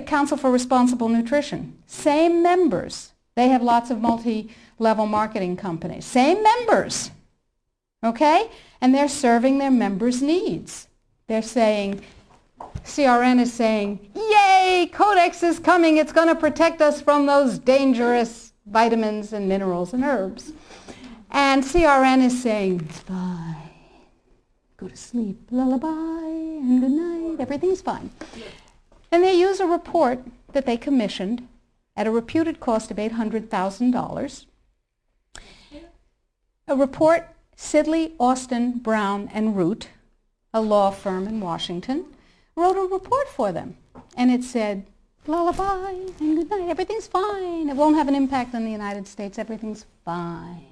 Council for Responsible Nutrition, same members. They have lots of multi-level marketing companies. Same members, okay? And they're serving their members' needs. They're saying, CRN is saying, yay, Codex is coming. It's going to protect us from those dangerous vitamins and minerals and herbs. And CRN is saying, it's fine. Go to sleep, lullaby, and good night. Everything's fine. And they use a report that they commissioned at a reputed cost of $800,000. A report, Sidley, Austin, Brown, and Root, a law firm in Washington, wrote a report for them. And it said, lullaby and good night. Everything's fine. It won't have an impact on the United States. Everything's fine.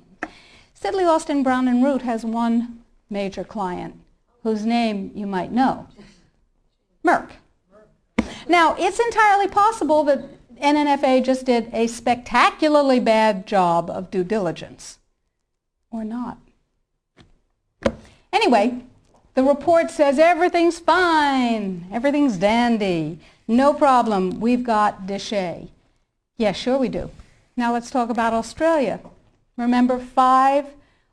Sidley, Austin, Brown, and Root has one major client whose name you might know, Merck. Now, it's entirely possible that NNFA just did a spectacularly bad job of due diligence, or not. Anyway, the report says everything's fine, everything's dandy, no problem, we've got Déchet. Yeah, sure we do. Now let's talk about Australia. Remember, 5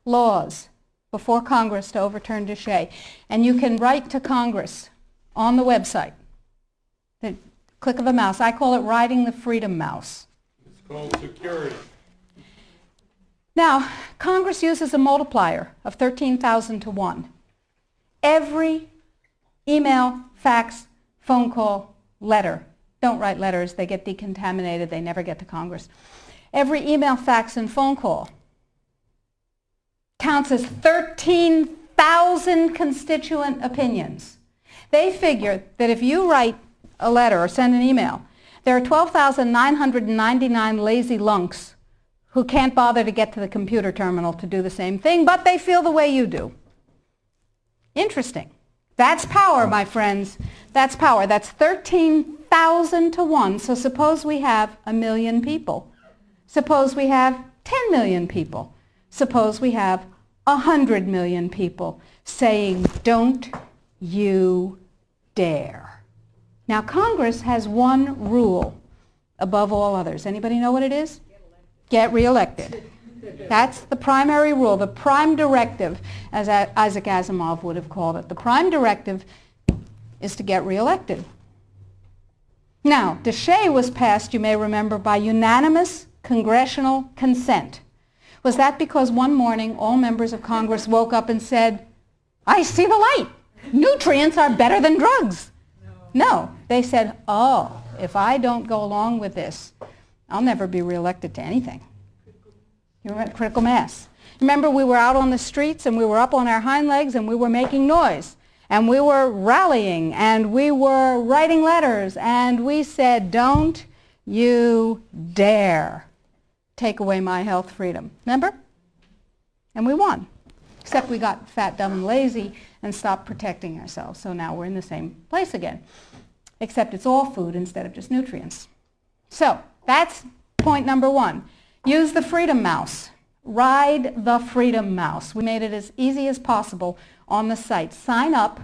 laws before Congress to overturn Déchet. And you can write to Congress on the website. The click of a mouse. I call it riding the freedom mouse. It's called security. Now, Congress uses a multiplier of 13,000 to 1. Every email, fax, phone call, letter. Don't write letters. They get decontaminated. They never get to Congress. Every email, fax, and phone call counts as 13,000 constituent opinions. They figure that if you write a letter or send an email, there are 12,999 lazy lunks who can't bother to get to the computer terminal to do the same thing, but they feel the way you do. Interesting. That's power, my friends. That's power. That's 13,000 to 1. So suppose we have 1 million people. Suppose we have 10 million people. Suppose we have 100 million people saying, don't you dare. Now, Congress has one rule above all others. Anybody know what it is? Get reelected. That's the primary rule, the prime directive, as Isaac Asimov would have called it. The prime directive is to get reelected. Now, Déchet was passed, you may remember, by unanimous congressional consent. Was that because one morning all members of Congress woke up and said, I see the light. Nutrients are better than drugs. No. They said, oh, if I don't go along with this, I'll never be reelected to anything. You remember critical mass. Remember, we were out on the streets and we were up on our hind legs and we were making noise and we were rallying and we were writing letters and we said, don't you dare take away my health freedom. Remember? And we won. Except we got fat, dumb, and lazy and stopped protecting ourselves. So now we're in the same place again. Except it's all food instead of just nutrients. So that's point number 1. Use the freedom mouse. Ride the freedom mouse. We made it as easy as possible on the site. Sign up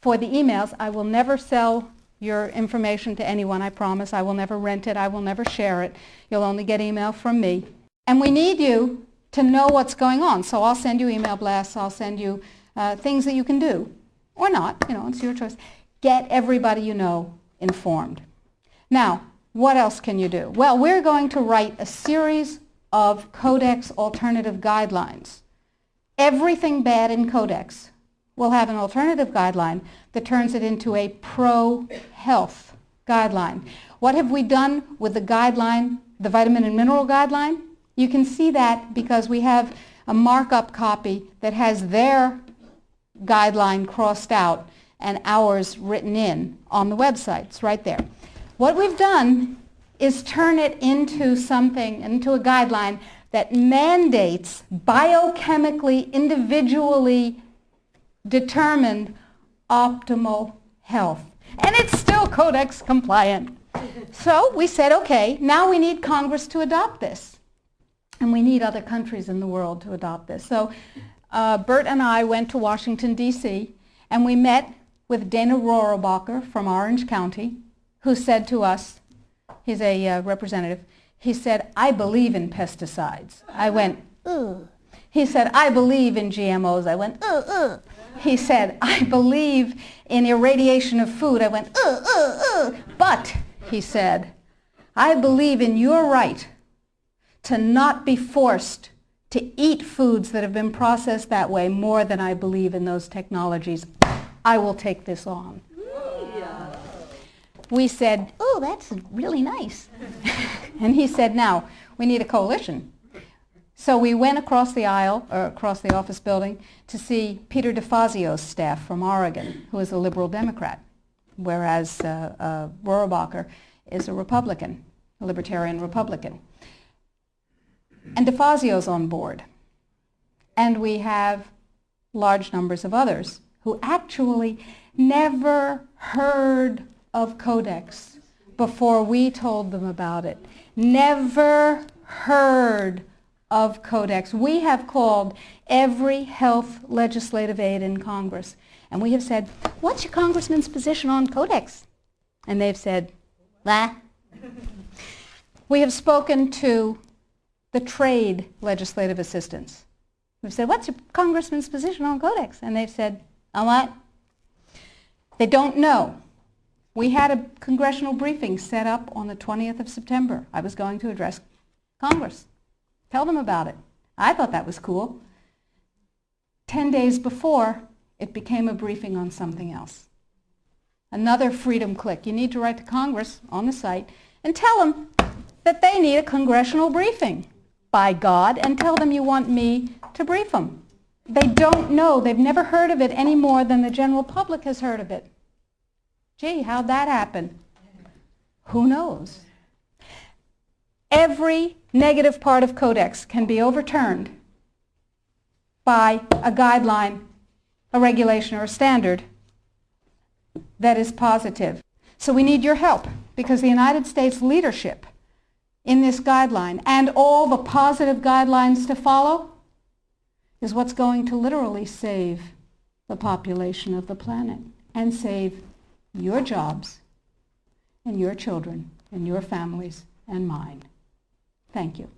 for the emails. I will never sell your information to anyone, I promise. I will never rent it. I will never share it. You'll only get email from me. And we need you to know what's going on. So I'll send you email blasts. I'll send you things that you can do. Or not. You know, it's your choice. Get everybody you know informed. Now, what else can you do? Well, we're going to write a series of Codex alternative guidelines. Everything bad in Codex will have an alternative guideline that turns it into a pro-health guideline. What have we done with the guideline, the vitamin and mineral guideline? You can see that because we have a markup copy that has their guideline crossed out and ours written in on the website. It's right there. What we've done is turn it into something, into a guideline that mandates biochemically, individually determined optimal health. And it's still Codex compliant. So we said, okay, now we need Congress to adopt this. And we need other countries in the world to adopt this. So Bert and I went to Washington, D.C., and we met with Dana Rohrabacher from Orange County, who said to us, he's a representative, he said, I believe in pesticides. I went, ugh. He said, I believe in GMOs. I went, ugh, ugh. He said, I believe in irradiation of food. I went, ugh, ugh, ugh. But, he said, I believe in your right to not be forced to eat foods that have been processed that way more than I believe in those technologies. I will take this on. We said, oh, that's really nice. And he said, now, we need a coalition. So we went across the aisle, or across the office building, to see Peter DeFazio's staff from Oregon, who is a liberal Democrat, whereas Rohrabacher is a Republican, a libertarian Republican. And DeFazio's on board. And we have large numbers of others who actually never heard of Codex before we told them about it. Never heard of Codex. We have called every health legislative aide in Congress, and we have said, what's your congressman's position on Codex? And they've said, bah. We have spoken to the trade legislative assistants. We've said, what's your congressman's position on Codex? And they've said, on what? They don't know. We had a congressional briefing set up on the 20th of September. I was going to address Congress. Tell them about it. I thought that was cool. 10 days before, it became a briefing on something else. Another freedom click. You need to write to Congress on the site and tell them that they need a congressional briefing, by God, and tell them you want me to brief them. They don't know. They've never heard of it any more than the general public has heard of it. Gee, how'd that happen? Who knows? Every negative part of Codex can be overturned by a guideline, a regulation, or a standard that is positive. So we need your help, because the United States leadership in this guideline and all the positive guidelines to follow is what's going to literally save the population of the planet and save your jobs and your children and your families and mine. Thank you.